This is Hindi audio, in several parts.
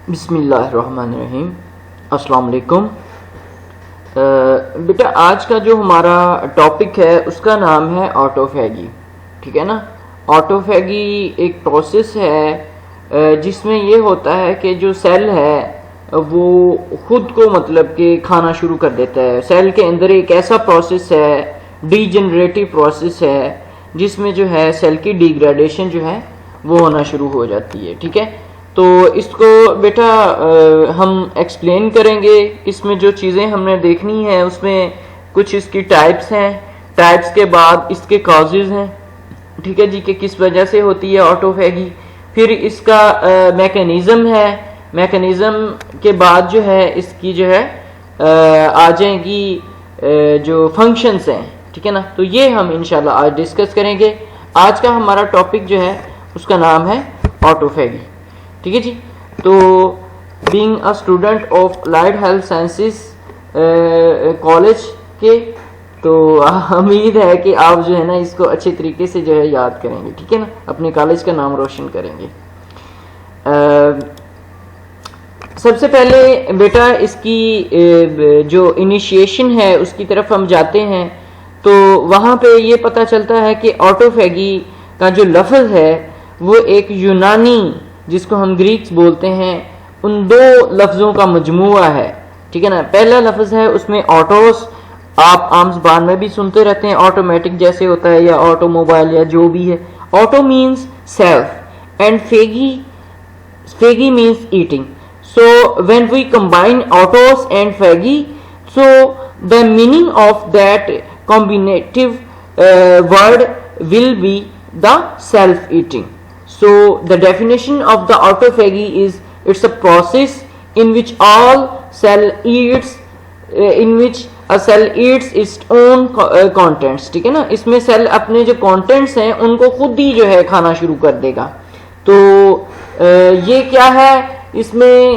बिस्मिल्लाहिर्रहमानिर्रहीम। अस्सलाम वालेकुम। बेटा आज का जो हमारा टॉपिक है उसका नाम है ऑटोफैगी। ठीक है ना। ऑटोफैगी एक प्रोसेस है जिसमें ये होता है कि जो सेल है वो खुद को मतलब कि खाना शुरू कर देता है। सेल के अंदर एक ऐसा प्रोसेस है, डीजनरेटिव प्रोसेस है, जिसमें जो है सेल की डिग्रेडेशन जो है वो होना शुरू हो जाती है। ठीक है। तो इसको बेटा हम एक्सप्लेन करेंगे। इसमें जो चीज़ें हमने देखनी है उसमें कुछ इसकी टाइप्स हैं, टाइप्स के बाद इसके कॉजेज़ हैं। ठीक है जी, कि किस वजह से होती है ऑटोफैगी। फिर इसका मैकेनिज़्म है, मैकेनिज़्म के बाद जो है इसकी जो है आ जाएंगी जो फंक्शंस हैं। ठीक है ना। तो ये हम इंशाल्लाह आज डिस्कस करेंगे। आज का हमारा टॉपिक जो है उसका नाम है ऑटोफैगी। ठीक है जी। तो being a student of light health sciences college के, तो उम्मीद है कि आप जो है ना इसको अच्छे तरीके से जो है याद करेंगे। ठीक है ना, अपने कॉलेज का नाम रोशन करेंगे। सबसे पहले बेटा इसकी जो इनिशिएशन है उसकी तरफ हम जाते हैं तो वहाँ पे ये पता चलता है कि ऑटोफैगी का जो लफ्ज़ है वो एक यूनानी, जिसको हम ग्रीक्स बोलते हैं, उन दो लफ्ज़ों का मजमुआ है। ठीक है ना। पहला लफ्ज़ है उसमें ऑटोस, आप आम ज़बान में भी सुनते रहते हैं, ऑटोमेटिक जैसे होता है या ऑटोमोबाइल या जो भी है। Auto means self and phagy means eating. So when we combine autos and phagy, so the meaning of that combinative word will be the self eating. So the definition of the autophagy is it's a process in which all cell eats in which a cell eats its own contents. ठीक है ना। इसमें सेल अपने जो contents हैं उनको खुद ही जो है खाना शुरू कर देगा। तो ये क्या है, इसमें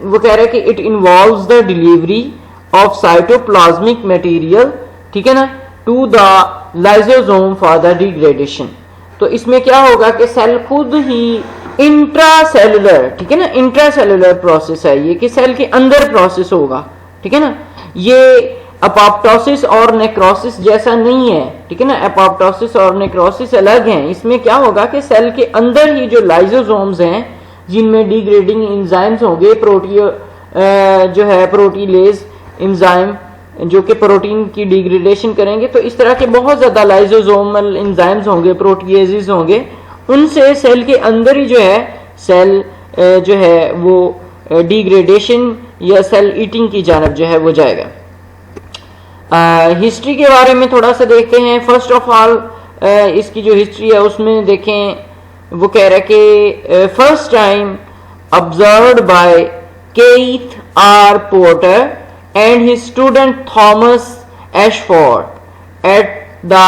वो कह रहा है कि it involves the delivery of cytoplasmic material, ठीक है ना, to the lysosome for the degradation. तो इसमें क्या होगा कि सेल खुद ही इंट्रासेलुलर, ठीक है ना, इंट्रासेलुलर प्रोसेस है ये, कि सेल के अंदर प्रोसेस होगा। ठीक है ना। ये अपोप्टोसिस और नेक्रोसिस जैसा नहीं है। ठीक है ना। अपोप्टोसिस और नेक्रोसिस अलग हैं। इसमें क्या होगा कि सेल के अंदर ही जो लाइजोसोम्स हैं जिनमें डिग्रेडिंग एंजाइम्स होंगे, जो है प्रोटीलेज एंजाइम जो कि प्रोटीन की डिग्रेडेशन करेंगे, तो इस तरह के बहुत ज़्यादा लाइजोसोमल एंजाइम्स होंगे, प्रोटीएजेस होंगे, उनसे सेल के अंदर ही जो है सेल जो है वो डिग्रेडेशन या सेल ईटिंग की जानब जो है वो जाएगा। हिस्ट्री के बारे में थोड़ा सा देखते हैं। फर्स्ट ऑफ ऑल इसकी जो हिस्ट्री है उसमें देखें, वो कह रहा है कि first time observed by Keith R Porter and his student Thomas Ashford at the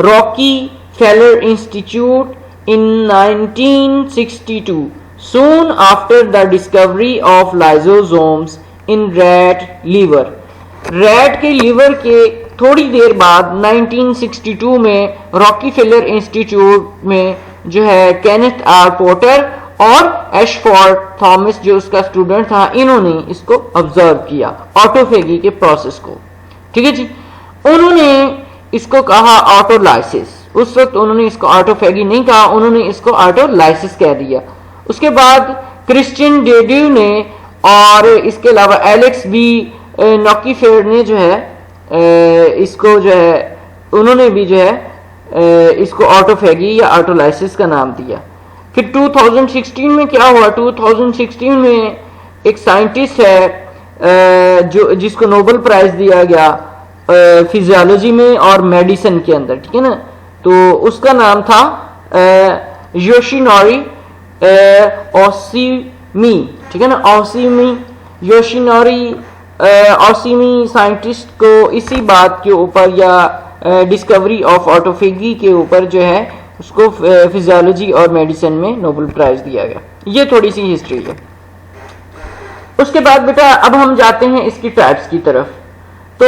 Rockefeller Institute in 1962, soon after the discovery of lysosomes in rat liver. Rat के लीवर के थोड़ी देर बाद 1962 में रॉकीफेलर इंस्टीट्यूट में जो है केनेथ आर पोर्टर और एशफोर्ड थॉमस जो उसका स्टूडेंट था, इन्होंने इसको ऑब्जर्व किया ऑटोफेगी के प्रोसेस को। ठीक है जी। उन्होंने इसको कहा ऑटोलाइसिस। उस वक्त उन्होंने इसको ऑटोफेगी नहीं कहा, उन्होंने इसको ऑटोलाइसिस कह दिया। उसके बाद क्रिश्चियन डेड्यू ने और इसके अलावा एलेक्स बी नॉकीफेड ने जो है इसको जो है उन्होंने भी जो है इसको ऑटोफेगी या ऑटोलाइसिस का नाम दिया। फिर 2016 में क्या हुआ, 2016 में एक साइंटिस्ट है जो जिसको नोबेल प्राइज दिया गया फिजियोलॉजी में और मेडिसिन के अंदर। ठीक है ना। तो उसका नाम था योशिनोरी ओशिमी। ठीक है ना। ओशिमी, योशिनोरी ओशिमी साइंटिस्ट को इसी बात के ऊपर या डिस्कवरी ऑफ ऑटोफेगी के ऊपर जो है उसको फिजियोलॉजी और मेडिसिन में नोबेल प्राइज दिया गया। ये थोड़ी सी हिस्ट्री है। उसके बाद बेटा अब हम जाते हैं इसकी टाइप्स की तरफ। तो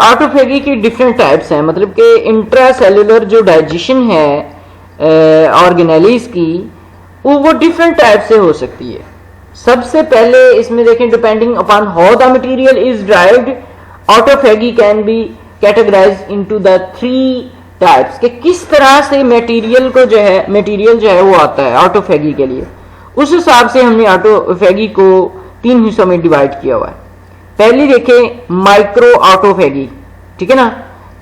ऑटोफेगी की डिफरेंट टाइप्स हैं, मतलब कि इंट्रासेलुलर जो डाइजेशन है ऑर्गेनेलीज की, वो डिफरेंट टाइप से हो सकती है। सबसे पहले इसमें देखें, depending upon how the material is derived, autophagy can be categorised into the 3 types, कि किस तरह से मटेरियल जो है वो आता है ऑटोफेगी के लिए। उस हिसाब से हमने ऑटोफेगी को 3 हिस्सों में डिवाइड किया हुआ है। पहली देखें माइक्रो ऑटोफेगी, ठीक है ना,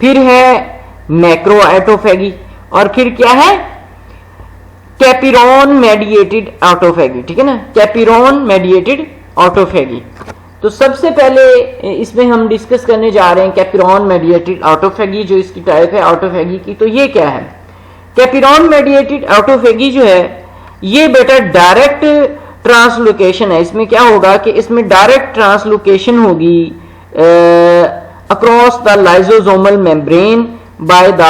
फिर है मैक्रो ऑटोफेगी, और फिर क्या है कैपिरॉन मेडिएटेड ऑटोफेगी, ठीक है ना, कैपिरॉन मेडिएटेड ऑटोफेगी। तो सबसे पहले इसमें हम डिस्कस करने जा रहे हैं कैपिरॉन मेडिएटेड ऑटोफेगी, जो इसकी टाइप है ऑटोफेगी की। तो ये क्या है कैपिरॉन मेडिएटेड ऑटोफेगी? जो है ये बेटा डायरेक्ट ट्रांसलोकेशन है। इसमें क्या होगा कि इसमें डायरेक्ट ट्रांसलोकेशन होगी across the lysosomal membrane by the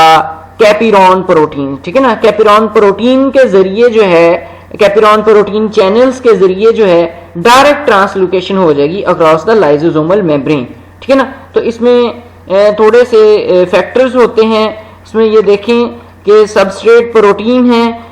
chaperone protein, ठीक है ना। कैपिरॉन प्रोटीन के जरिए जो है, कैपिरॉन प्रोटीन चैनल्स के जरिए जो है डायरेक्ट ट्रांसलोकेशन हो जाएगी अक्रॉस द लाइसोसोमल मेम्ब्रेन, ठीक है ना। तो इसमें थोड़े से फैक्टर्स होते हैं। इसमें ये देखें कि सबस्ट्रेट प्रोटीन है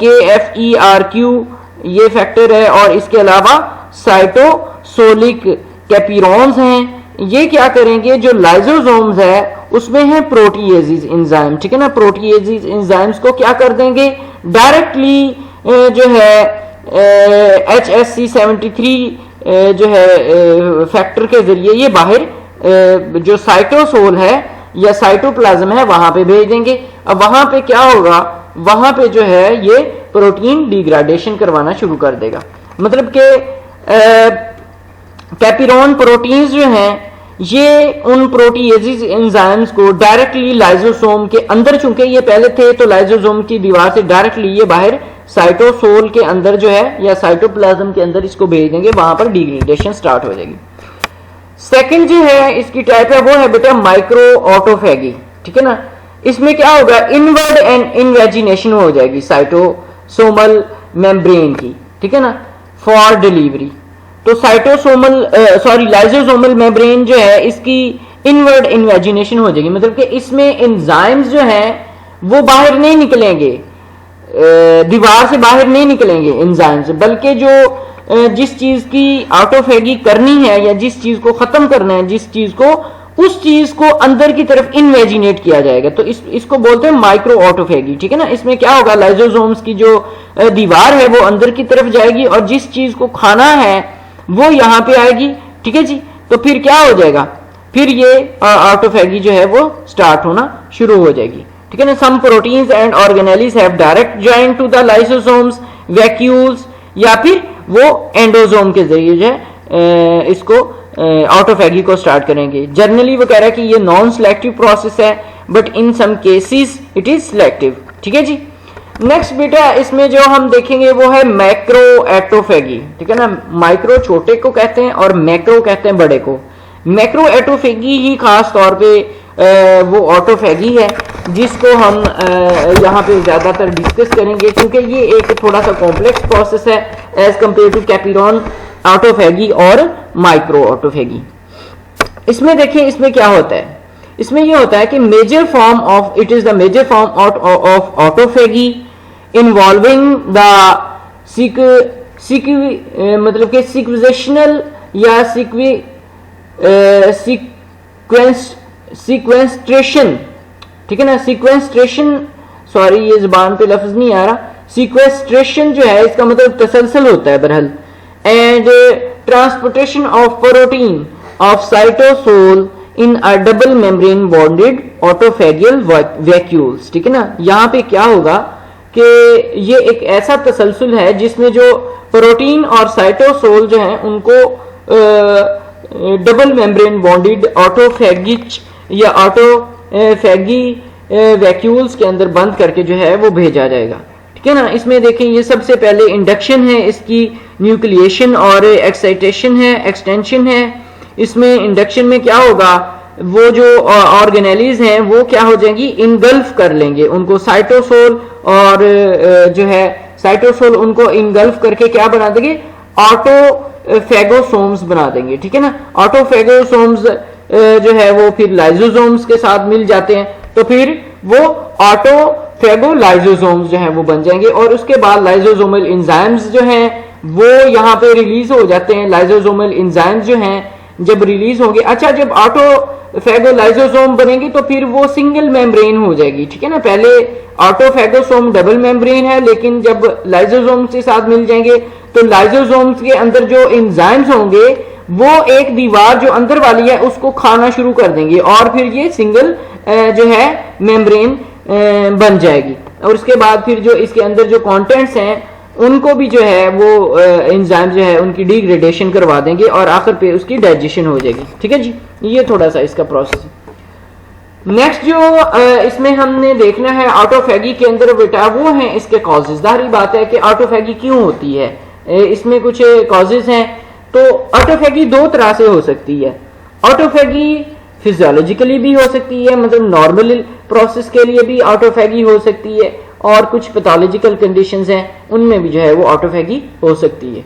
KFERQ, ये फैक्टर है, और इसके अलावा साइटोसोलिक कैपिरॉन्स हैं। ये क्या करेंगे, जो लाइसोसोम्स है उसमें है प्रोटीएजेज एंजाइम, ठीक है ना। प्रोटीएजेज एंजाइम्स को क्या कर देंगे, डायरेक्टली जो है HSC73 जो है फैक्टर के जरिए ये बाहर जो साइटोसोल है या साइटोप्लाज्म है वहां पे भेज देंगे। अब वहां पे क्या होगा, वहां पे जो है ये प्रोटीन डिग्रेडेशन करवाना शुरू कर देगा। मतलब कि कैपिरॉन प्रोटीन्स जो हैं ये उन प्रोटीएजेज एंजाइम्स को डायरेक्टली लाइसोसोम के अंदर, चूंकि ये पहले थे तो लाइसोसोम की दीवार से डायरेक्टली ये बाहर साइटोसोल के अंदर जो है या साइटोप्लाज्म के अंदर इसको भेज देंगे, वहां पर डिग्रेडेशन स्टार्ट हो जाएगी। सेकंड जो है इसकी टाइप है वो है बेटा माइक्रो ऑटोफेगी, ठीक है ना। इसमें क्या होगा, इनवर्ड एंड इनवेजिनेशन हो जाएगी साइटोसोमल मेम्ब्रेन की, ठीक है ना, फॉर डिलीवरी। तो लाइसोसोमल मेम्ब्रेन जो है इसकी इनवर्ड इन्वेजिनेशन हो जाएगी, मतलब कि इसमें एंजाइम्स जो हैं वो बाहर नहीं निकलेंगे, दीवार से बाहर नहीं निकलेंगे एंजाइम्स, बल्कि जो जिस चीज की ऑटोफेगी करनी है या जिस चीज को खत्म करना है, जिस चीज को, उस चीज को अंदर की तरफ इन्वेजिनेट किया जाएगा। तो इसको बोलते हैं माइक्रो ऑटोफेगी, ठीक है ना। इसमें क्या होगा, लाइसोसोम्स की जो दीवार है वो अंदर की तरफ जाएगी और जिस चीज को खाना है वो यहां पे आएगी, ठीक है जी। तो फिर क्या हो जाएगा, फिर ये ऑटोफेगी जो है वो स्टार्ट होना शुरू हो जाएगी, ठीक है ना। Some proteins and organelles have direct joint to the lysosomes vacuoles, या फिर वो एंडोसोम के जरिए जो है इसको ऑटोफेगी को स्टार्ट करेंगे। जनरली वो कह रहा है कि ये नॉन सिलेक्टिव प्रोसेस है, but in some cases it is selective, ठीक है जी। नेक्स्ट बेटा इसमें जो हम देखेंगे वो है मैक्रो एटोफेगी, ठीक है ना। माइक्रो छोटे को कहते हैं और मैक्रो कहते हैं बड़े को। मैक्रो एटोफेगी ही खास तौर पे वो ऑटोफेगी है जिसको हम यहाँ पे ज्यादातर डिस्कस करेंगे, क्योंकि ये एक थोड़ा सा कॉम्प्लेक्स प्रोसेस है एज कंपेयर टू कैपिरॉन ऑटोफेगी और माइक्रो ऑटोफेगी। इसमें देखिए इसमें क्या होता है, इसमें ये होता है कि major form of, it is the major form of autophagy involving the मतलब के सिक्वेशनल या सीक्वेंस्ट्रेशन, ठीक है ना, सीक्वेंस्ट्रेशन, सॉरी ये जुबान पे लफ्ज नहीं आ रहा, सीक्वेंस्ट्रेशन जो है इसका मतलब तसलसल होता है बहरहाल, and transportation of protein of cytosol in a double membrane bonded autophagic vacuoles, ठीक है ना। यहाँ पे क्या होगा कि ये एक ऐसा तसलसल है जिसमें जो प्रोटीन और साइटोसोल जो है उनको डबल मेम्ब्रेन बॉन्डेड ऑटोफेगिच या ऑटोफेगी वैक्यूल्स के अंदर बंद करके जो है वो भेजा जाएगा, ठीक है ना। इसमें देखें ये सबसे पहले इंडक्शन है, इसकी न्यूक्लिएशन और एक्साइटेशन है, एक्सटेंशन है। इसमें इंडक्शन में क्या होगा, वो जो ऑर्गेनेलीज हैं वो क्या हो जाएंगी, इनगल्फ कर लेंगे उनको साइटोसोल, और जो है साइटोसोल उनको इनगल्फ करके क्या बना देंगे, ऑटोफेगोसोम्स बना देंगे, ठीक है ना। ऑटोफेगोसोम्स जो है वो फिर लाइसोसोम्स के साथ मिल जाते हैं, तो फिर वो ऑटो ऑटोफेगोलाइसोसोम्स जो हैं वो बन जाएंगे और उसके बाद लाइसोसोमल एंजाइम्स जो हैं वो यहाँ पे रिलीज हो जाते हैं। लाइसोसोमल एंजाइम्स जो हैं जब रिलीज होंगे, अच्छा जब ऑटोफेगोलाइसोसोम बनेगी तो फिर वो सिंगल मेम्ब्रेन हो जाएगी, ठीक है ना। पहले ऑटोफेगोसोम डबल मेम्ब्रेन है, लेकिन जब लाइसोसोम के साथ मिल जाएंगे तो लाइसोसोम्स के अंदर जो एंजाइम्स होंगे वो एक दीवार जो अंदर वाली है उसको खाना शुरू कर देंगे और फिर ये सिंगल जो है मेम्ब्रेन बन जाएगी। और उसके बाद फिर जो इसके अंदर जो कंटेंट्स हैं उनको भी जो है वो एंजाइम जो है उनकी डिग्रेडेशन करवा देंगे और आखिर पे उसकी डाइजेशन हो जाएगी, ठीक है जी। ये थोड़ा सा इसका प्रोसेस है। नेक्स्ट जो इसमें हमने देखना है ऑटोफेगी के अंदर बेटा वो है इसके कॉजेज। जाहिर बात है कि ऑटोफेगी क्यों होती है, इसमें कुछ कॉजेज हैं। तो ऑटोफेगी दो तरह से हो सकती है। ऑटोफेगी फिजियोलॉजिकली भी हो सकती है, मतलब नॉर्मल प्रोसेस के लिए भी ऑटोफेगी हो सकती है, और कुछ पैथोलॉजिकल कंडीशंस हैं उनमें भी जो है वो ऑटोफेगी हो सकती है।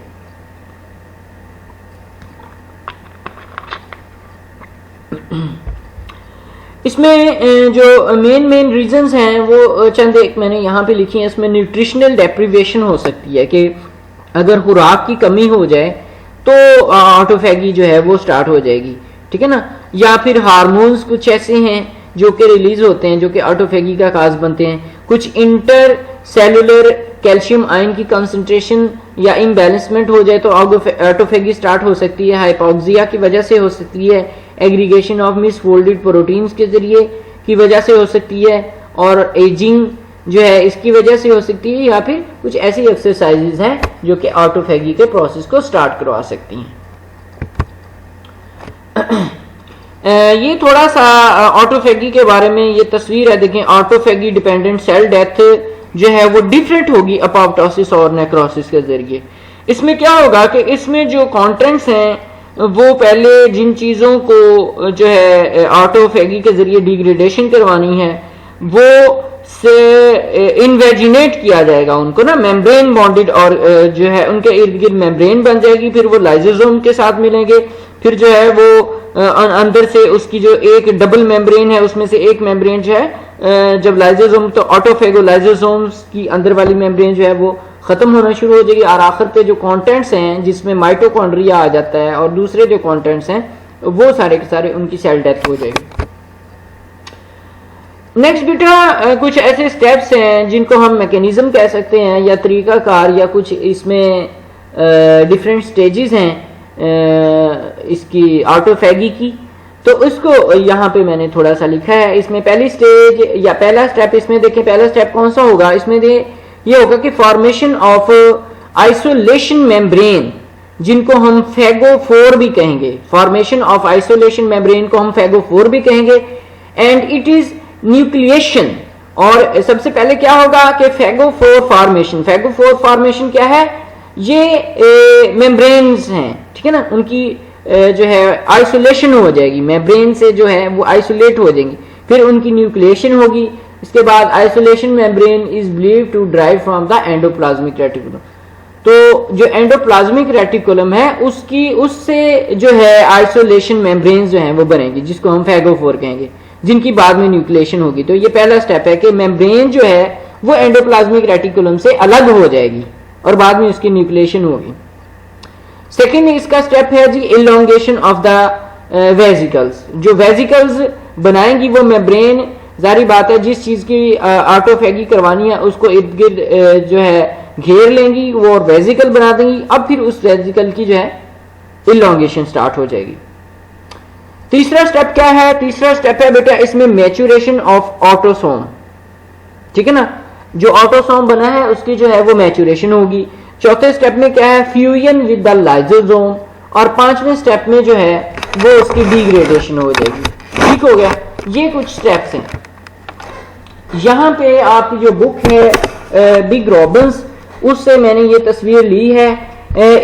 इसमें जो मेन रीजंस हैं वो चंद एक मैंने यहाँ पे लिखी हैं। इसमें न्यूट्रिशनल डेप्रिवेशन हो सकती है कि अगर खुराक की कमी हो जाए तो ऑटोफेगी जो है वो स्टार्ट हो जाएगी, ठीक है ना। या फिर हार्मोन्स कुछ ऐसे हैं जो कि रिलीज होते हैं जो कि ऑटोफेगी का काज बनते हैं। कुछ इंटर सेलुलर कैल्शियम आयन की कंसंट्रेशन या इम्बैलेंसमेंट हो जाए तो ऑटोफेगी स्टार्ट हो सकती है। हाइपोक्सिया की वजह से हो सकती है, एग्रीगेशन ऑफ मिसफोल्डेड प्रोटीन्स के जरिए की वजह से हो सकती है, और एजिंग जो है इसकी वजह से हो सकती है, या फिर कुछ ऐसी एक्सरसाइजेज हैं जो कि ऑटोफेगी के प्रोसेस को स्टार्ट करवा सकती हैं। ये थोड़ा सा ऑटोफेगी के बारे में ये तस्वीर है, देखें। ऑटोफेगी डिपेंडेंट सेल डेथ जो है वो डिफरेंट होगी अपोप्टोसिस और नेक्रोसिस के जरिए। इसमें क्या होगा कि इसमें जो कंटेंट्स हैं वो पहले जिन चीजों को जो है ऑटोफेगी के जरिए डिग्रेडेशन करवानी है वो से इन्वेजिनेट किया जाएगा उनको ना, मेम्ब्रेन बॉन्डेड, और जो है उनके इर्द गिर्द मेम्ब्रेन बन जाएगी। फिर वो लाइसोसोम के साथ मिलेंगे, फिर जो है वो अंदर से उसकी जो एक डबल मेम्ब्रेन है उसमें से एक मेम्ब्रेन जो है जब लाइसोसोम तो ऑटोफेगोलाइसोसोम्स की अंदर वाली मेम्ब्रेन जो है वो खत्म होना शुरू हो जाएगी, और आखिर पे जो कंटेंट्स हैं जिसमें माइटोकॉन्ड्रिया आ जाता है और दूसरे जो कंटेंट्स हैं वो सारे के सारे उनकी सेल डेथ हो जाएगी। नेक्स्ट बेटा कुछ ऐसे स्टेप्स हैं जिनको हम मैकेनिज्म कह सकते हैं या तरीकाकार, या कुछ इसमें डिफरेंट स्टेजेस हैं इसकी ऑटोफेगी की। तो उसको यहाँ पे मैंने थोड़ा सा लिखा है। इसमें पहली स्टेज या पहला स्टेप इसमें देखें, पहला स्टेप कौन सा होगा इसमें ये होगा कि फॉर्मेशन ऑफ आइसोलेशन मेम्ब्रेन, जिनको हम फैगो4 भी कहेंगे। फॉर्मेशन ऑफ आइसोलेशन मेम्ब्रेन को हम फैगो4 भी कहेंगे, एंड इट इज न्यूक्लिएशन। और सबसे पहले क्या होगा कि फैगो4 फॉर्मेशन। फैगो4 फॉर्मेशन क्या है, ये मेम्ब्रेन्स हैं, ठीक है ना, उनकी जो है आइसोलेशन हो जाएगी, मेम्ब्रेन से जो है वो आइसोलेट हो जाएंगी, फिर उनकी न्यूक्लिएशन होगी। इसके बाद isolation membrane is believed to drive from the endoplasmic reticulum. तो जो एंडोप्लाज्मिक रेटिकुलम है उससे जो है आइसोलेशन मेम्ब्रेन्स जो हैं वो बनेगी, जिसको हम फैगो4 कहेंगे, जिनकी बाद में न्यूक्लिएशन होगी। तो ये पहला स्टेप है कि मेम्ब्रेन जो है वो एंडोप्लाज्मिक रेटिकुलम से अलग हो जाएगी और बाद में उसकी न्यूक्लिएशन होगी। सेकेंड इसका स्टेप है जी इलोंगेशन ऑफ द वेसिकल्स। जो वेसिकल्स बनाएंगी वो मेम्ब्रेन, जारी बात है जिस चीज की ऑटोफेगी करवानी है उसको इर्द गिर्द जो है घेर लेंगी वो और वेसिकल बना देंगी। अब फिर उस वेसिकल की जो है इलोंगेशन स्टार्ट हो जाएगी। तीसरा स्टेप क्या है, तीसरा स्टेप है बेटा इसमें मैच्योरेशन ऑफ ऑटोसोम, ठीक है ना। जो ऑटोसोम बना है उसकी जो है वो मैच्योरेशन होगी। चौथे स्टेप में क्या है, फ्यूजन विद द लाइसोसोम, और पांचवें स्टेप में जो है वो उसकी डिग्रेडेशन हो जाएगी। ठीक हो गया, ये कुछ स्टेप्स हैं। यहां पे आपकी जो बुक है बिग रॉबिन्स, उससे मैंने ये तस्वीर ली है।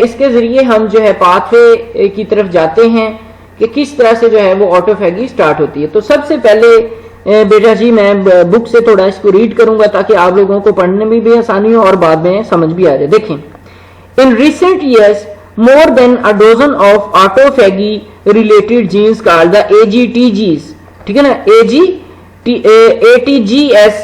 इसके जरिए हम जो है पाथवे की तरफ जाते हैं कि किस तरह से जो है वो ऑटोफेगी स्टार्ट होती है। तो सबसे पहले बेटा जी मैं बुक से थोड़ा इसको रीड करूंगा ताकि आप लोगों को पढ़ने में भी आसानी हो और बाद में समझ भी आ जाए। देखें, in recent years more than a dozen of autophagy related genes called the AGTGs, ठीक है ना, ATGs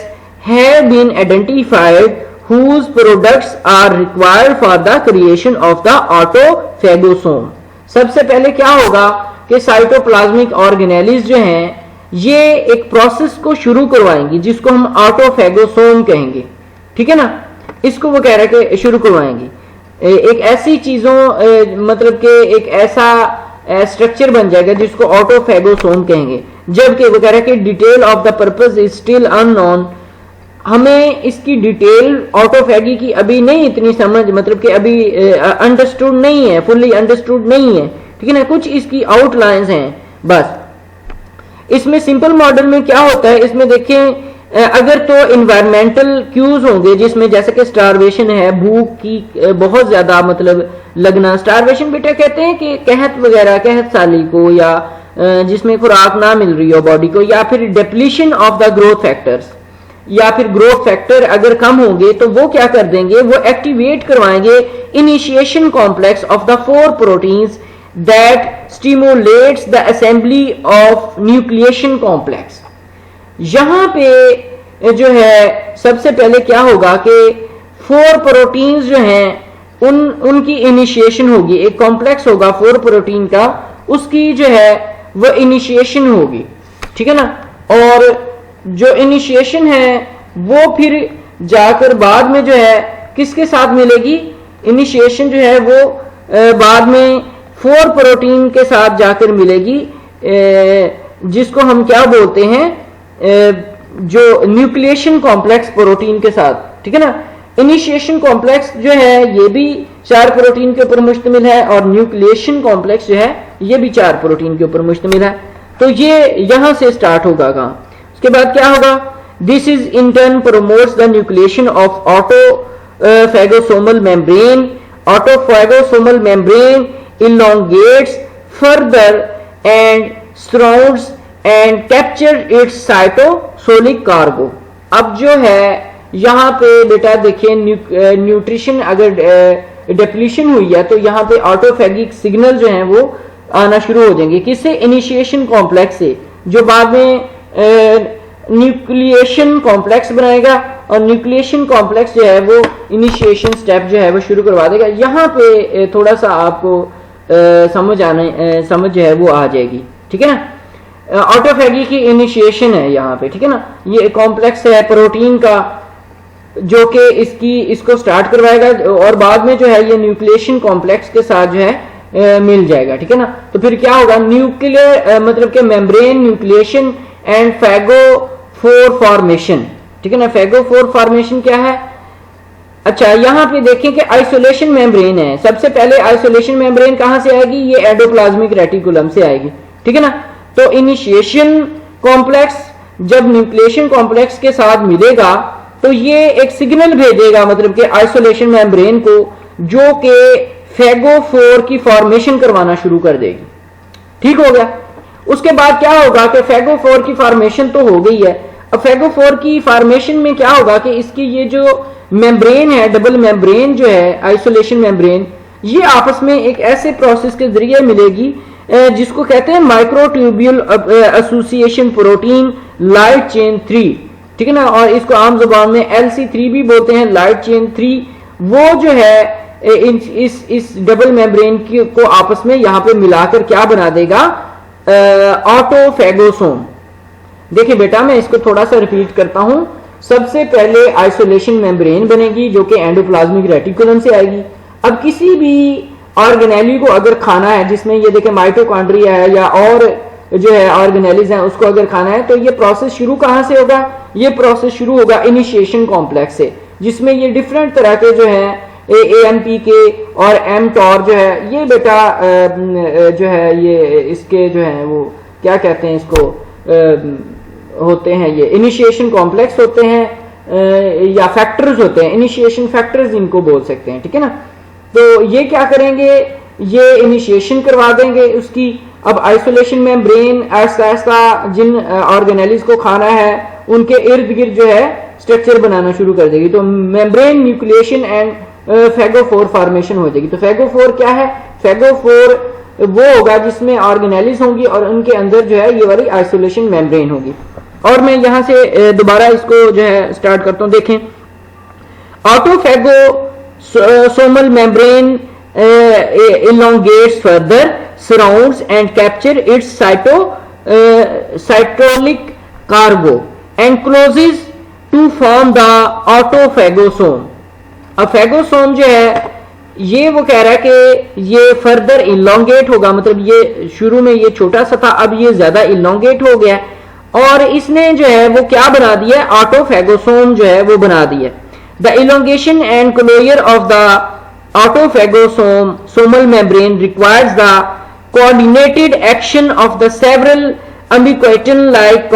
have been identified whose products are required for the creation of the autophagosome। सबसे पहले क्या होगा कि साइटोप्लाज्मिक ऑर्गेनेलिज जो हैं ये एक प्रोसेस को शुरू करवाएंगी जिसको हम ऑटोफैगोसोम कहेंगे, ठीक है ना। इसको वो कह रहे हैं कि शुरू करवाएंगी एक ऐसी चीजों मतलब कि एक ऐसा स्ट्रक्चर बन जाएगा जिसको ऑटोफैगोसोम कहेंगे, जबकि वो कह रहा है कि detail of the purpose is still unknown. हमें इसकी डिटेल ऑटोफैगी की अभी नहीं इतनी समझ, मतलब कि अभी अंडरस्टूड नहीं है, फुल्ली अंडरस्टूड नहीं है, ठीक है ना। कुछ इसकी आउटलाइंस हैं बस। इसमें सिंपल मॉडल में क्या होता है, इसमें देखें अगर तो इन्वायरमेंटल क्यूज होंगे जिसमें जैसे कि स्टारवेशन है, भूख की बहुत ज्यादा मतलब लगना। स्टारवेशन बेटा कहते हैं कि कहत वगैरह, कहत साली को, या जिसमें खुराक ना मिल रही हो बॉडी को, या फिर depletion of the growth factors, या फिर ग्रोथ फैक्टर अगर कम होंगे तो वो क्या कर देंगे, वो एक्टिवेट करवाएंगे initiation complex of the 4 proteins that stimulates the assembly of nucleation complex. यहां पे जो है सबसे पहले क्या होगा कि 4 प्रोटीन्स जो हैं उनकी इनिशिएशन होगी। एक कॉम्प्लेक्स होगा 4 प्रोटीन का, उसकी जो है वो इनिशिएशन होगी, ठीक है ना। और जो इनिशिएशन है वो फिर जाकर बाद में जो है किसके साथ मिलेगी, इनिशिएशन जो है वो बाद में 4 प्रोटीन के साथ जाकर मिलेगी, जिसको हम क्या बोलते हैं, जो न्यूक्लिएशन कॉम्प्लेक्स प्रोटीन के साथ, ठीक है ना। इनिशिएशन कॉम्प्लेक्स जो है ये भी 4 प्रोटीन के ऊपर मुश्तमिल है, और न्यूक्लिएशन कॉम्प्लेक्स जो है ये भी 4 प्रोटीन के ऊपर मुश्तमिल है। तो ये यहां से स्टार्ट होगा कहां, उसके बाद क्या होगा, this is in turn promotes the nucleation of autophagosomal membrane. Autophagosomal membrane elongates further and surrounds and capture its cytosolic cargo। अब जो है यहाँ पे बेटा देखिए न्यूट्रिशन अगर डिप्लीशन हुई है तो यहाँ पे ऑटोफैगिक सिग्नल जो है वो आना शुरू हो जाएंगे, किससे, इनिशिएशन कॉम्प्लेक्स से, जो बाद में न्यूक्लिएशन कॉम्प्लेक्स बनाएगा, और न्यूक्लिएशन कॉम्प्लेक्स जो है वो इनिशिएशन स्टेप जो है वो शुरू करवा देगा। यहाँ पे थोड़ा सा आपको समझ जो है वो आ जाएगी, ठीक है ना। ऑटोफैगी की इनिशिएशन है यहाँ पे, ठीक है ना। ये कॉम्प्लेक्स है प्रोटीन का जो कि इसको स्टार्ट करवाएगा, और बाद में जो है ये न्यूक्लिएशन कॉम्प्लेक्स के साथ जो है मिल जाएगा, ठीक है ना। तो फिर क्या होगा, न्यूक्लियर मतलब के मेम्ब्रेन न्यूक्लिएशन एंड फैगोफोर फॉर्मेशन, ठीक है ना। फैगोफोर फॉर्मेशन क्या है, अच्छा यहां पे देखें कि आइसोलेशन मेम्ब्रेन है। सबसे पहले आइसोलेशन मेम्ब्रेन कहां से आएगी, ये एंडोप्लाज्मिक रेटिकुलम से आएगी, ठीक है ना। तो इनिशिएशन कॉम्प्लेक्स जब न्यूक्लिएशन कॉम्प्लेक्स के साथ मिलेगा तो ये एक सिग्नल भेजेगा, मतलब कि आइसोलेशन मेम्ब्रेन को, जो कि फैगोफोर की फॉर्मेशन करवाना शुरू कर देगी, ठीक हो गया। उसके बाद क्या होगा कि फैगोफोर की फॉर्मेशन तो हो गई है। अब फैगोफोर की फॉर्मेशन में क्या होगा कि इसकी ये जो मेम्ब्रेन है, डबल मेम्ब्रेन जो है आइसोलेशन मेम्ब्रेन, ये आपस में एक ऐसे प्रोसेस के जरिए मिलेगी जिसको कहते हैं microtubule association protein light chain 3, ठीक है ना। और इसको आम जुबान में LC3 भी बोलते हैं, लाइट चेन 3। वो जो है इस डबल मेम्ब्रेन को आपस में यहां पे मिलाकर क्या बना देगा, ऑटोफैगोसोम। देखिए बेटा मैं इसको थोड़ा सा रिपीट करता हूं। सबसे पहले आइसोलेशन मेम्ब्रेन बनेगी जो कि एंडोप्लाज्मिक रेटिकुलम से आएगी। अब किसी भी ऑर्गेनेली को अगर खाना है, जिसमें ये देखें माइटोकॉन्ड्रिया है या और जो है ऑर्गेनेलीज हैं, उसको अगर खाना है तो ये प्रोसेस शुरू कहां से होगा, ये प्रोसेस शुरू होगा इनिशिएशन कॉम्प्लेक्स से, जिसमें ये डिफरेंट तरह के जो है AMPK और mTOR जो है ये बेटा जो है ये इसके जो है वो क्या कहते हैं इसको होते हैं, ये इनिशिएशन कॉम्प्लेक्स होते हैं या फैक्टर्स होते हैं, इनिशिएशन फैक्टर्स इनको बोल सकते हैं, ठीक है ना। तो ये क्या करेंगे, ये इनिशिएशन करवा देंगे उसकी। अब आइसोलेशन मेम्ब्रेन ऐसा ऐसा जिन ऑर्गेनेलिज को खाना है उनके इर्द गिर्द जो है स्ट्रक्चर बनाना शुरू कर देगी। तो मेम्ब्रेन न्यूक्लिएशन एंड फैगोफोर फॉर्मेशन हो जाएगी। तो फैगोफोर क्या है, फैगोफोर वो होगा जिसमें ऑर्गेनेलिज होंगी और उनके अंदर जो है ये वाली आइसोलेशन मेम्ब्रेन होगी। और मैं यहां से दोबारा इसको जो है स्टार्ट करता हूं। देखें, autophagosomal membrane elongates further, surrounds and capture its cytosolic cargo and closes to form the autophagosome। अब phagosome जो है ये वो कह रहा है कि ये फर्दर इलोंगेट होगा, मतलब ये शुरू में ये छोटा सा था, अब ये ज्यादा इलोंगेट हो गया और इसने जो है वो क्या बना दिया, ऑटोफेगोसोम जो है वो बना दिया। The elongation and closure of the autophagosomal membrane requires the coordinated action of the several ubiquitin-like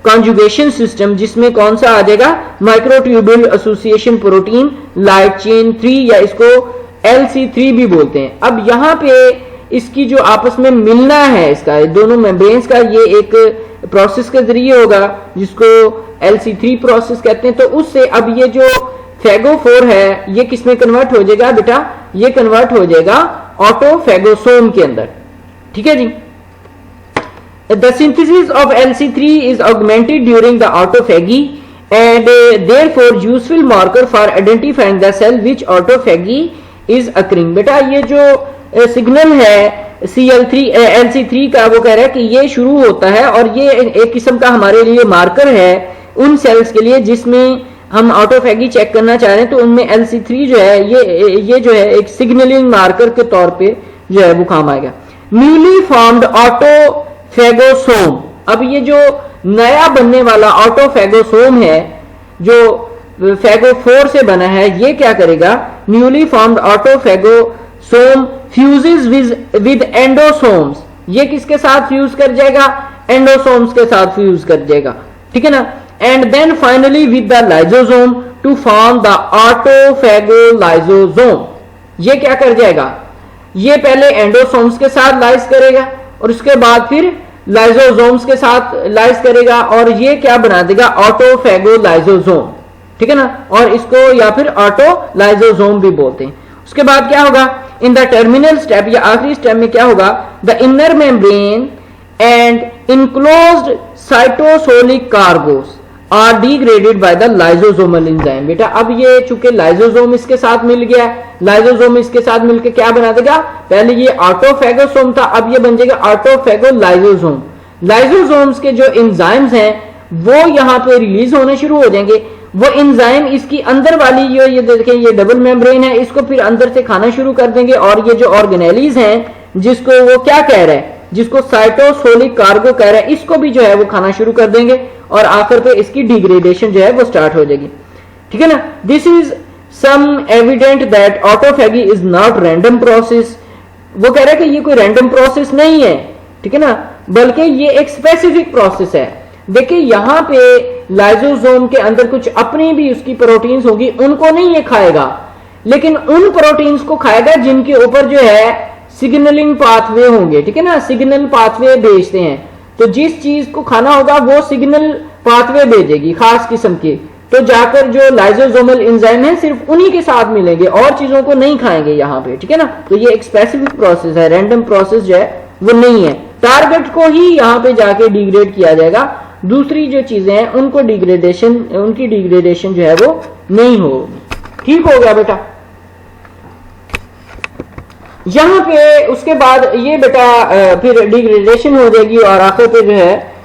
conjugation system, जिसमें कौन सा आ जाएगा, microtubule association protein light chain 3 या इसको LC3 भी बोलते हैं। अब यहाँ पे इसकी जो आपस में मिलना है इसका दोनों मेम्ब्रेन्स का, ये एक प्रोसेस के जरिए होगा जिसको LC3 प्रोसेस कहते हैं। तो उससे अब ये जो फैगो4 है ये किसमें कन्वर्ट हो जाएगा बेटा, ये कन्वर्ट हो जाएगा ऑटोफेगोसोम के अंदर। ठीक है जी। The synthesis of LC3 is augmented during the autophagy and therefore useful marker for identifying the cell which autophagy is occurring. बेटा ये जो सिग्नल है LC3 का, वो कह रहा है कि ये शुरू होता है और ये एक किस्म का हमारे लिए मार्कर है उन सेल्स के लिए जिसमें हम ऑटोफेगी चेक करना चाह रहे हैं। तो उनमें LC3 जो है ये जो है एक सिग्नलिंग मार्कर के तौर पे जो है वो काम आएगा। न्यूली फॉर्म्ड ऑटोफेगोसोम, अब ये जो नया बनने वाला ऑटोफेगोसोम है जो फेगो4 से बना है, ये क्या करेगा, न्यूली फॉर्म्ड ऑटोफेगोसोम फ्यूजेस विद एंडोसोम्स। ये किसके साथ फ्यूज कर जाएगा, एंडोसोम्स के साथ फ्यूज कर जाएगा। ठीक है ना। And then finally with the lysosome to form the autophagolysosome। ये क्या कर जाएगा, ये पहले एंडोसोम्स के साथ लाइज करेगा और उसके बाद फिर लाइजोसोम्स के साथ लाइज करेगा और ये क्या बना देगा, ऑटोफेगोलाइजोसोम। ठीक है ना, और इसको या फिर ऑटोलाइजोसोम भी बोलते हैं। उसके बाद क्या होगा, इन द टर्मिनल स्टेप या आखिरी स्टेप में क्या होगा, the inner membrane and enclosed cytosolic cargos are degraded by the lysosomal enzyme. बेटा अब ये चूंकि लाइजोसोम इसके साथ मिल गया, लाइजोसोम इसके साथ मिलकर क्या बना देगा, पहले ये ऑटोफेगोसोम था, अब ये बन जाएगा ऑटोफेगोलाइजोसोम। लाइजोसोम्स के जो एंजाइम्स हैं वो यहाँ पे रिलीज होने शुरू हो जाएंगे। वो एंजाइम इसकी अंदर वाली ये देखें, ये डबल मेम्ब्रेन है, इसको फिर अंदर से खाना शुरू कर देंगे और ये जो ऑर्गेनेलीज हैं जिसको वो क्या कह रहे हैं, जिसको साइटोसोलिक कार्गो कह रहे हैं, इसको भी जो है वो खाना शुरू कर देंगे और आखिर पे इसकी डिग्रेडेशन जो है वो स्टार्ट हो जाएगी। ठीक है ना। This is some evident that autophagy is not random process. वो कह रहा है कि ये कोई रैंडम प्रोसेस नहीं है, ठीक है ना, बल्कि ये एक स्पेसिफिक प्रोसेस है। देखिए यहाँ पे लाइजोसोम के अंदर कुछ अपनी भी उसकी प्रोटीन्स होगी, उनको नहीं ये खाएगा, लेकिन उन प्रोटीन्स को खाएगा जिनके ऊपर जो है सिग्नलिंग पाथवे होंगे। ठीक है ना, सिग्नल पाथवे भेजते हैं, तो जिस चीज को खाना होगा वो सिग्नल पाथवे भेजेगी खास किस्म के, तो जाकर जो लाइजोसोमल एंजाइम है सिर्फ उन्हीं के साथ मिलेंगे और चीजों को नहीं खाएंगे यहाँ पे। ठीक है ना, तो ये एक स्पेसिफिक प्रोसेस है, रैंडम प्रोसेस जो है वो नहीं है। टारगेट को ही यहाँ पे जाके डिग्रेड किया जाएगा, दूसरी जो चीजें हैं उनको उनकी डिग्रेडेशन जो है वो नहीं होगी। ठीक हो गया बेटा। यहाँ पे उसके बाद ये बेटा फिर डिग्रेडेशन हो जाएगी और आखिर पे जो है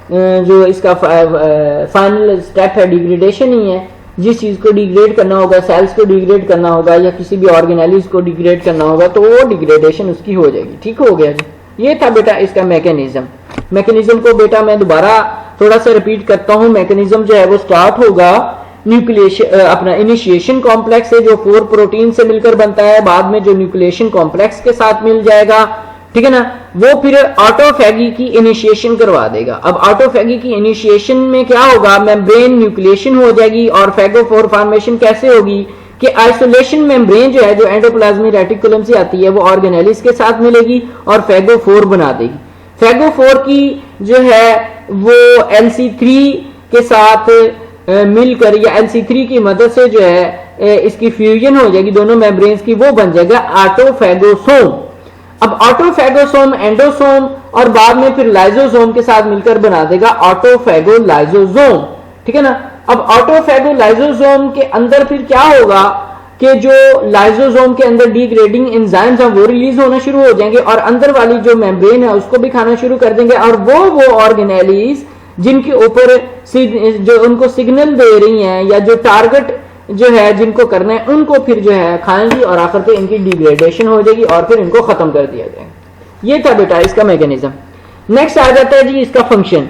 जो इसका फाइनल स्टेप है डिग्रेडेशन ही है। जिस चीज को डिग्रेड करना होगा, सेल्स को डिग्रेड करना होगा या किसी भी ऑर्गेनेलिज को डिग्रेड करना होगा, तो वो डिग्रेडेशन उसकी हो जाएगी। ठीक हो गया जी। ये था बेटा इसका मैकेनिज्म को बेटा मैं दोबारा थोड़ा सा रिपीट करता हूं। मैकेनिज्म जो है वो स्टार्ट होगा न्यूक्लिएशन अपना इनिशिएशन कॉम्प्लेक्स से जो 4 प्रोटीन से मिलकर बनता है, बाद में जो न्यूक्लिएशन कॉम्प्लेक्स के साथ मिल जाएगा, ठीक है ना, वो फिर ऑटोफेगी की इनिशिएशन करवा देगा। अब ऑटोफेगी की इनिशिएशन में क्या होगा, मेम्ब्रेन न्यूक्लिएशन हो जाएगी और फेगो4 फॉर्मेशन कैसे होगी कि आइसोलेशन मेम्ब्रेन जो है जो एंडोप्लाज्मिक रेटिकुलम से आती है वो ऑर्गेनेलिस के साथ मिलेगी और फेगो4 बना देगी। फेगो4 की जो है वो LC3 के साथ मिलकर या LC3 की मदद से जो है इसकी फ्यूजन हो जाएगी दोनों मेम्ब्रेन्स की, वो बन जाएगा ऑटोफेगोसोम। अब ऑटोफेगोसोम एंडोसोम और बाद में फिर लाइजोसोम के साथ मिलकर बना देगा ऑटोफेगोलाइजोसोम, ठीक है ना। अब ऑटोफेगोलाइजोसोम के अंदर फिर क्या होगा कि जो लाइजोसोम के अंदर डिग्रेडिंग एंजाइम्स हैं वो रिलीज होना शुरू हो जाएंगे और अंदर वाली जो मेम्ब्रेन है उसको भी खाना शुरू कर देंगे, और वो ऑर्गेनेलीज जिनके ऊपर जो उनको सिग्नल दे रही हैं या जो टारगेट जो है जिनको करना है उनको फिर जो है खाएंगी और आखिर पे इनकी डिग्रेडेशन हो जाएगी और फिर इनको खत्म कर दिया जाएगा। ये था बेटा इसका मैकेनिज्म। नेक्स्ट आ जाता है जी इसका फंक्शन।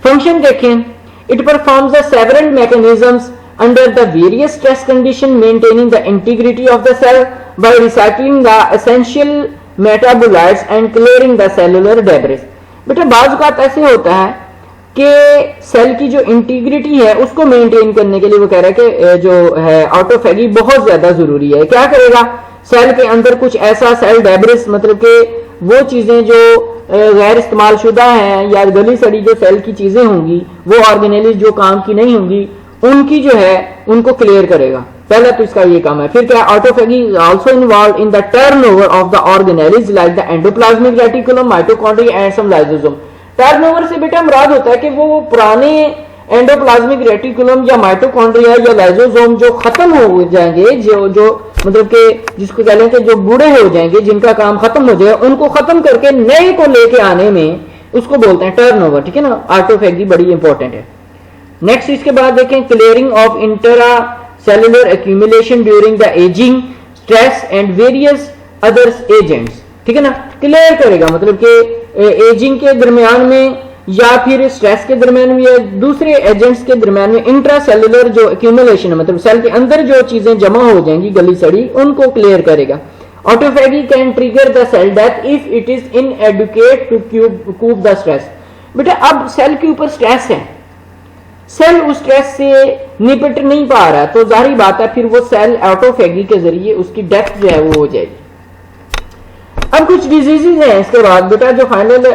फंक्शन देखें, it performs the several mechanisms under the various stress condition maintaining the integrity of the cell by recycling the essential metabolites and clearing the cellular debris। बेटा बाज़ औक़ात ऐसे होता है कि सेल की जो इंटीग्रिटी है उसको मेंटेन करने के लिए वो कह रहा है कि जो है ऑटोफेगी बहुत ज्यादा जरूरी है। क्या करेगा, सेल के अंदर कुछ ऐसा सेल डेब्रिस मतलब कि वो चीजें जो गैर इस्तेमाल शुदा हैं या गली सड़ी जो सेल की चीजें होंगी, वो ऑर्गेनेलिज जो काम की नहीं होंगी, उनकी जो है उनको क्लियर करेगा। पहला तो इसका ये काम है। फिर क्या, autophagy also involve in the turnover of the organelles like the endoplasmic reticulum, mitochondria and some lysosome. Turnover से बेटा मुराद होता है कि वो पुराने एंडोप्लाज्मिक रेटिकुलम या माइटोकॉन्ड्रिया या लाइसोसोम जो खत्म हो जाएंगे, जो मतलब कि जिसको कह लें कि जो बूढ़े हो जाएंगे, जिनका काम खत्म हो जाए, उनको खत्म करके नए को लेके आने में उसको बोलते हैं टर्नओवर, ठीक है ना। ऑटोफेगी बड़ी इंपॉर्टेंट है। नेक्स्ट इसके बाद देखें, clearing of intra cellular accumulation during the ageing, stress and various others agents, ठीक है ना। क्लियर करेगा मतलब कि एजिंग के दरमियान में या फिर स्ट्रेस के दरमियान में या दूसरे एजेंट्स के दरमियान में इंट्रा सेलुलर जो एक्यूमुलेशन है, मतलब सेल के अंदर जो चीजें जमा हो जाएंगी गली सड़ी, उनको क्लियर करेगा। Autophagy can trigger the cell death if it is inadequate to cope the stress. बेटा अब सेल के ऊपर स्ट्रेस है, सेल उस स्ट्रेस से निपट नहीं पा रहा, तो जाहिर बात है फिर वो सेल ऑटोफेगी के जरिए उसकी डेथ जो है वो हो जाएगी। अब कुछ डिजीजेज हैं इसके बाद बेटा, जो फाइनल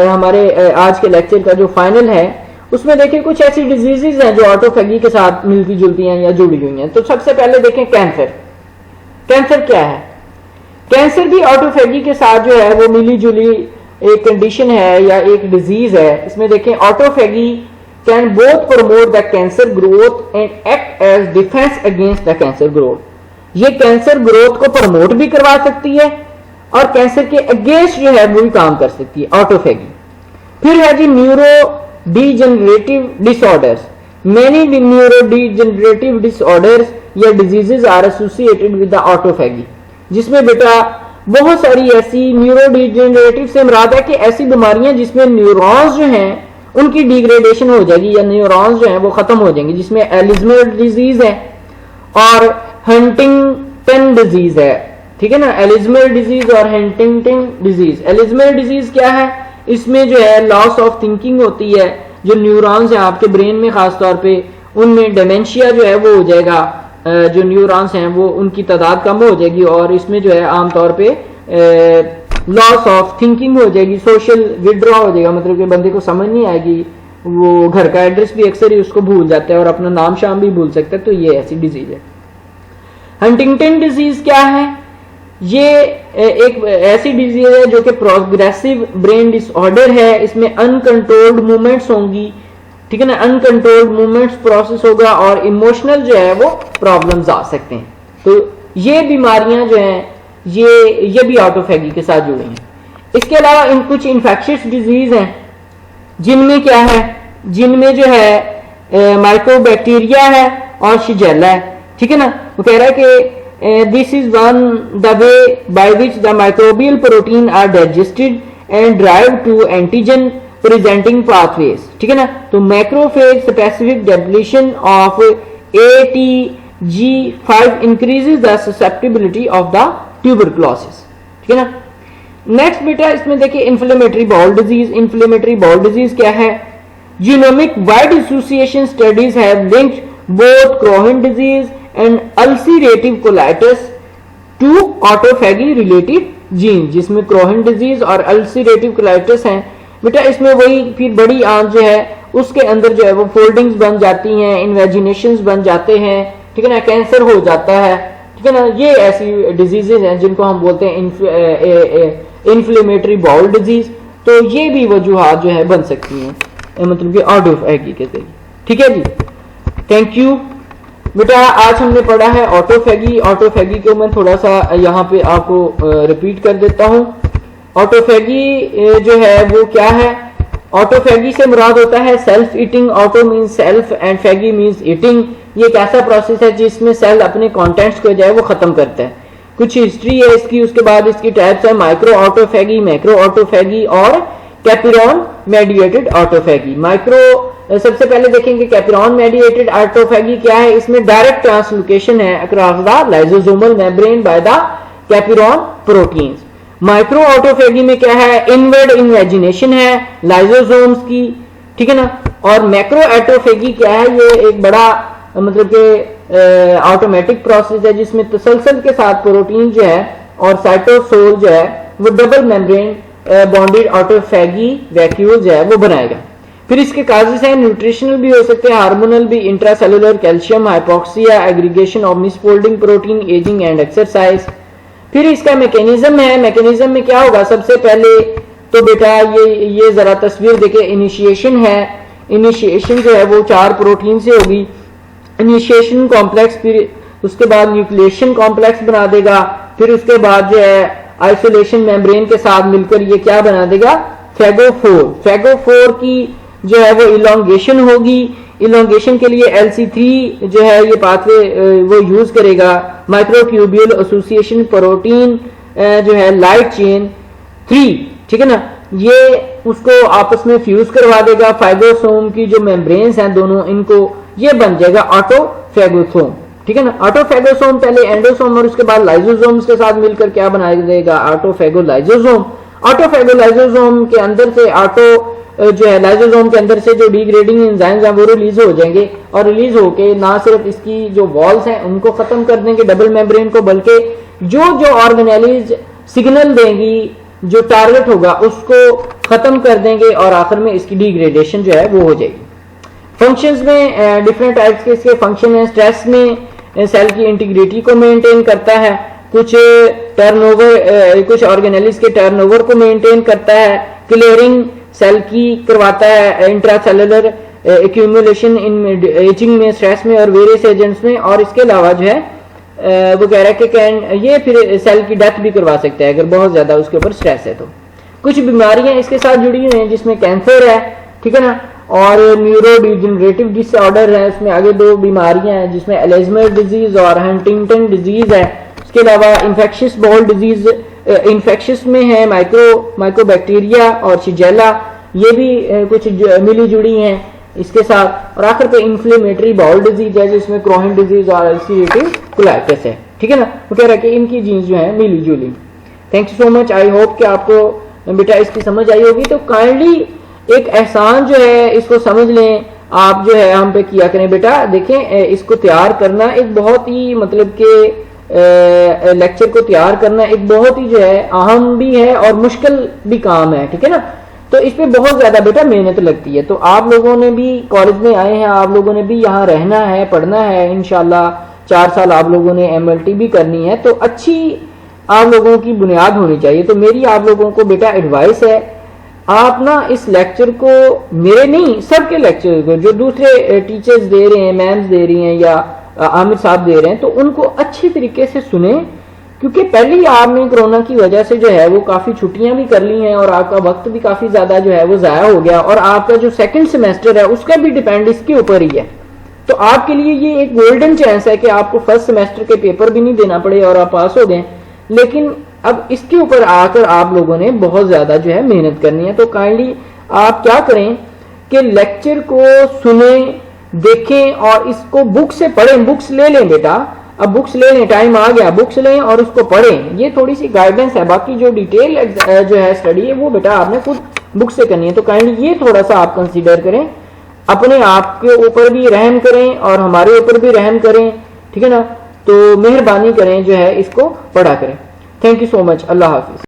हमारे आज के लेक्चर का जो फाइनल है उसमें देखिए कुछ ऐसी डिजीजेज हैं जो ऑटोफेगी के साथ मिलती जुलती हैं या जुड़ी हुई हैं। तो सबसे पहले देखें कैंसर। कैंसर क्या है? कैंसर भी ऑटोफेगी के साथ जो है वो मिली जुली एक कंडीशन है या एक डिजीज है। इसमें देखें, autophagy can both promote the cancer growth and act as defence against the cancer growth. ये कैंसर ग्रोथ को प्रमोट भी करवा सकती है और कैंसर के अगेंस्ट जो है वो भी काम कर सकती है ऑटोफेगी। फिर है जी neuro degenerative disorders. Many neuro degenerative disorders या diseases are associated with the autophagy, जिसमें बेटा बहुत सारी ऐसी न्यूरो डिजेनरेटिव से मुराद है कि ऐसी बीमारियां जिसमें न्यूरॉन्स जो हैं उनकी डिग्रेडेशन हो जाएगी या न्यूरॉन्स जो हैं वो खत्म हो जाएंगे, जिसमें एल्जाइमर डिजीज है और हंटिंगटन डिजीज है, ठीक है ना। एल्जाइमर डिजीज और हंटिंगटन डिजीज। एल्जाइमर डिजीज क्या है? इसमें जो है लॉस ऑफ थिंकिंग होती है, जो न्यूरॉन्स हैं आपके ब्रेन में खास तौर पे उनमें डेमेंशिया जो है वो हो जाएगा, जो न्यूरॉन्स हैं वो उनकी तादाद कम हो जाएगी और इसमें जो है आमतौर पे लॉस ऑफ थिंकिंग हो जाएगी, सोशल विड्रॉ हो जाएगा, मतलब कि बंदे को समझ नहीं आएगी, वो घर का एड्रेस भी अक्सर ही उसको भूल जाता है और अपना नाम शाम भी भूल सकता है। तो ये ऐसी डिजीज है। हंटिंगटन डिजीज क्या है? ये एक ऐसी डिजीज है जो कि प्रोग्रेसिव ब्रेन डिसऑर्डर है। इसमें अनकंट्रोल्ड मूवमेंट्स होंगी, ठीक है ना, अनकंट्रोल्ड मूवमेंट्स प्रोसेस होगा और इमोशनल जो है वो प्रॉब्लम्स आ सकते हैं। तो ये बीमारियां जो हैं ये भी ऑटोफेगी के साथ जुड़ी हैं। इसके अलावा इन कुछ इन्फेक्शियस डिजीज हैं जिनमें क्या है, जिनमें जो है माइकोबैक्टीरिया है और शिजेला है, ठीक है ना। वो कह रहा है कि this is one the way by which the microbial protein are digested and drive to antigen presenting pathways, ठीक है ना। तो macrophage specific depletion of ATG5 increases the susceptibility of the tuberculosis, ठीक है ना। नेक्स्ट बेटा इसमें देखिए inflammatory bowel disease. Inflammatory bowel disease क्या है? Genomic wide association studies have linked both Crohn disease and ulcerative colitis to autophagy related gene, जिसमें क्रोहन डिजीज और अल्सरेटिव कोलाइटिस हैं। बेटा इसमें वही फिर बड़ी आंत जो है उसके अंदर जो है वो फोल्डिंग्स बन जाती हैं, इन्वेजिनेशंस बन जाते हैं, ठीक है ना, कैंसर हो जाता है, ठीक है ना। ये ऐसी डिजीजेज हैं जिनको हम बोलते हैं इन्फ्लेमेटरी बाउल डिजीज, तो ये भी वजूहात जो है बन सकती हैं, मतलब कि ऑटोफैगी के जरिए। ठीक है जी, थैंक यू बेटा। आज हमने पढ़ा है ऑटोफैगी। ऑटोफैगी को मैं थोड़ा सा यहाँ पे आपको रिपीट कर देता हूँ। ऑटोफैगी जो है वो क्या है? ऑटोफैगी से मुराद होता है self eating. Auto means self and phagy means eating. ये एक ऐसा प्रोसेस है जिसमें सेल अपने कंटेंट्स को जो है वो खत्म करता है। कुछ हिस्ट्री है इसकी, उसके बाद इसकी टाइप्स है माइक्रो ऑटोफैगी, मैक्रो ऑटोफैगी और कैपिरॉन मेडिएटेड ऑटोफैगी। माइक्रो सबसे पहले देखेंगे कैपिरॉन मेडिएटेड ऑटोफैगी क्या है। इसमें डायरेक्ट ट्रांसलोकेशन है across the lysosomal membrane by the chaperone proteins. Micro autophagy में क्या है? इनवर्ड इन्वेजिनेशन है लाइसोसोम्स की, ठीक है ना। और मैक्रो ऑटोफैगी क्या है? ये एक बड़ा मतलब के ऑटोमेटिक प्रोसेस है जिसमें तसलसल के साथ प्रोटीन जो है और साइटोसोल जो है वो double membrane bonded autophagy vacuole जो है वो बनाएगा। फिर इसके काजेस हैं न्यूट्रिशनल भी हो सकते हैं, हार्मोनल भी, intracellular, calcium, hypoxia, aggregation of misfolding protein, aging and exercise. फिर इसका मैकेनिज्म है। मैकेनिज्म में क्या होगा? सबसे पहले तो बेटा ये जरा तस्वीर देखे। इनिशिएशन है। इनिशिएशन जो है वो 4 प्रोटीन से होगी। इनिशिएशन कॉम्प्लेक्स, फिर उसके बाद न्यूक्लिएशन कॉम्प्लेक्स बना देगा, फिर उसके बाद जो है आइसोलेशन मेम्ब्रेन के साथ मिलकर ये क्या बना देगा? फैगोफोर। फैगोफोर की जो है वो इलोंगेशन होगी। इलोंगेशन के लिए LC3 जो है ये पाथवे वो यूज करेगा। माइक्रोट्यूब्यूल एसोसिएशन प्रोटीन जो है लाइट चेन 3, ठीक है ना, ये उसको आपस में फ्यूज करवा देगा। फाइगोसोम की जो मेम्ब्रेन्स हैं दोनों, इनको ये बन जाएगा ऑटोफैगोसोम, ठीक है ना। ऑटोफैगोसोम पहले एंडोसोम और उसके बाद लाइसोसोम्स के साथ मिलकर क्या बना देगा? ऑटोफैगोलाइसोसोम। ऑटोफैगोलाइसोसोम के अंदर से जो है लाइसोसोम के अंदर से जो डिग्रेडिंग एंजाइम्स हैं वो रिलीज हो जाएंगे और रिलीज होके ना सिर्फ इसकी जो वॉल्स हैं उनको खत्म कर देंगे डबल मेम्ब्रेन को, बल्कि जो ऑर्गेनेलीज सिग्नल देंगी, जो टारगेट होगा उसको खत्म कर देंगे और आखिर में इसकी डिग्रेडेशन जो है वो हो जाएगी। फंक्शंस में डिफरेंट टाइप्स के इसके फंक्शन है। स्ट्रेस में सेल की इंटीग्रिटी को मेंटेन करता है, कुछ टर्नओवर, कुछ ऑर्गेनेलिस के टर्नओवर को मेंटेन करता है, क्लियरिंग सेल की करवाता है, इंट्रासेलुलर एक्यूमुलेशन इन एजिंग में, स्ट्रेस में और वेरियस एजेंट्स में। और इसके अलावा जो है वो कह रहा है कि ये फिर सेल की डेथ भी करवा सकता है अगर बहुत ज्यादा उसके ऊपर स्ट्रेस है तो। कुछ बीमारियां इसके साथ जुड़ी हुई हैं जिसमें कैंसर है, ठीक है ना, और न्यूरो डिजेनरेटिव डिसऑर्डर है। उसमें आगे 2 बीमारियां हैं जिसमें अल्जाइमर डिजीज और हंटिंगटन डिजीज है। इसके अलावा इन्फेक्शियस बाउल डिजीज, इन्फेक्शियस में है माइकोबैक्टीरिया और शिजेला, ये भी कुछ मिली जुड़ी हैं इसके साथ। और आखिर पे इन्फ्लेमेटरी बाउल डिजीज है जिसमें क्रोहिन डिजीज और अल्सरेटिव कोलाइटिस है, ठीक है ना। वो कह रहा है कि इनकी जीन्स जो है मिली जुली। Thank you so much. I hope कि आपको बेटा इसकी समझ आई होगी। तो काइंडली एक एहसान जो है इसको समझ लें आप, जो है हम पे किया करें बेटा। देखें इसको तैयार करना एक बहुत ही मतलब के लेक्चर को तैयार करना एक बहुत ही जो है अहम भी है और मुश्किल भी काम है, ठीक है ना। तो इस पे बहुत ज्यादा बेटा मेहनत लगती है। तो आप लोगों ने भी कॉलेज में आए हैं, आप लोगों ने भी यहाँ रहना है, पढ़ना है। इंशाल्लाह 4 साल आप लोगों ने MLT भी करनी है, तो अच्छी आप लोगों की बुनियाद होनी चाहिए। तो मेरी आप लोगों को बेटा एडवाइस है, आप ना इस लेक्चर को, मेरे नहीं सबके लेक्चर को जो दूसरे टीचर्स दे रहे हैं, मैम्स दे रही हैं या आमिर साहब दे रहे हैं, तो उनको अच्छी तरीके से सुने। क्योंकि पहले आपने कोरोना की वजह से जो है वो काफी छुट्टियां भी कर ली हैं और आपका वक्त भी काफी ज्यादा जो है वो जाया हो गया, और आपका जो सेकंड सेमेस्टर है उसका भी डिपेंड इसके ऊपर ही है। तो आपके लिए ये एक गोल्डन चांस है कि आपको फर्स्ट सेमेस्टर के पेपर भी नहीं देना पड़े और आप पास हो गए। लेकिन अब इसके ऊपर आकर आप लोगों ने बहुत ज्यादा जो है मेहनत करनी है। तो काइंडली आप क्या करें कि लेक्चर को सुने, देखें और इसको बुक से पढ़ें। बुक्स ले लें बेटा, अब बुक्स ले लें, टाइम आ गया, बुक्स लें और उसको पढ़ें। ये थोड़ी सी गाइडेंस है, बाकी जो डिटेल जो है स्टडी है वो बेटा आपने खुद बुक से करनी है। तो काइंडली ये थोड़ा सा आप कंसीडर करें, अपने आप के ऊपर भी रहम करें और हमारे ऊपर भी रहम करें, ठीक है ना। तो मेहरबानी करें जो है इसको पढ़ा करें। Thank you so much. Allah Hafiz.